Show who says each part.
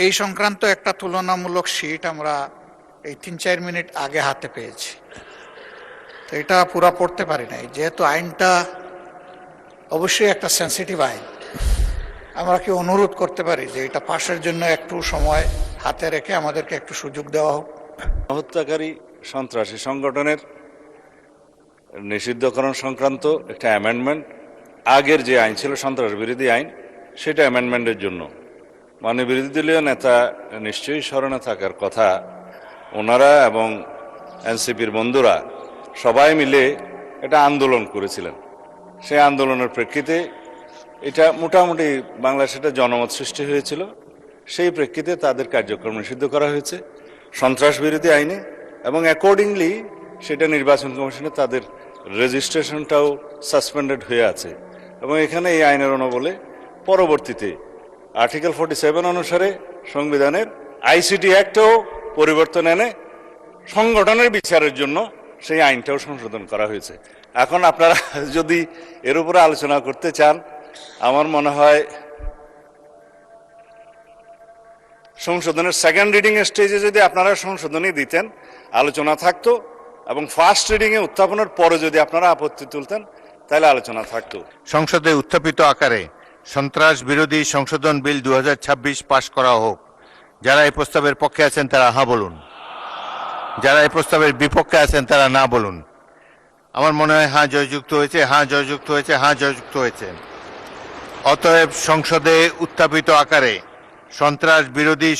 Speaker 1: এই সংক্রান্ত একটা তুলনামূলক শীট আমরা এই ৩-৪ মিনিট আগে হাতে পেয়েছি। তো এটা পুরা পড়তে পারি নাই, যেহেতু আইনটা অবশ্যই একটা সেন্সিটিভ আইন। আমরা কি অনুরোধ করতে পারি যে এটা পাশের জন্য একটু সময় হাতে রেখে আমাদেরকে একটু সুযোগ দেওয়া হোক?
Speaker 2: হত্যাকারী সন্ত্রাসী সংগঠনের নিষিদ্ধকরণ সংক্রান্ত একটা অ্যামেন্ডমেন্ট, আগের যে আইন ছিল সন্ত্রাস বিরোধী আইন, সেটা অ্যামেন্ডমেন্টের জন্য মাননীয় বিরোধী দলীয় নেতা নিশ্চয়ই স্মরণে থাকার কথা। ওনারা এবং এনসিপির বন্ধুরা সবাই মিলে এটা আন্দোলন করেছিলেন। সেই আন্দোলনের প্রেক্ষিতে এটা মোটামুটি বাংলাদেশে একটা জনমত সৃষ্টি হয়েছিল। সেই প্রেক্ষিতে তাদের কার্যক্রম নিষিদ্ধ করা হয়েছে সন্ত্রাস বিরোধী আইনে, এবং অ্যাকর্ডিংলি সেটা নির্বাচন কমিশনে তাদের রেজিস্ট্রেশনটাও সাসপেন্ডেড হয়ে আছে। এবং এখানে এই আইনের অনুবলে পরবর্তীতে আর্টিকেল 47 অনুসারে সংবিধানের আইসিটি অ্যাক্টেও পরিবর্তন এনে সংগঠনের বিচারের জন্য সেই আইনটাও সংশোধন করা হয়েছে। এখন আপনারা যদি এর উপরে আলোচনা করতে চান, আমার মনে হয় সংশোধনের সেকেন্ড রিডিং স্টেজে যদি আপনারা সংশোধনী দিতেন, আলোচনা থাকতো, এবং ফার্স্ট রিডিংয়ে উত্থাপনের পরে যদি আপনারা আপত্তি তুলতেন, তাহলে আলোচনা থাকতো।
Speaker 3: সংসদে উত্থাপিত আকারে সন্ত্রাস বিরোধী সংশোধন বিল 2026 পাশ করা হোক। যারা এই প্রস্তাবের পক্ষে আছেন তারা হ্যাঁ বলুন, যারা এই প্রস্তাবের বিপক্ষে আছেন তারা না বলুন। আমার মনে হয় হ্যাঁ জয়যুক্ত হয়েছে, হ্যাঁ জয়যুক্ত হয়েছে, হ্যাঁ জয়যুক্ত হয়েছে। অতএব সংসদে উত্থাপিত আকারে সন্ত্রাস বিরোধী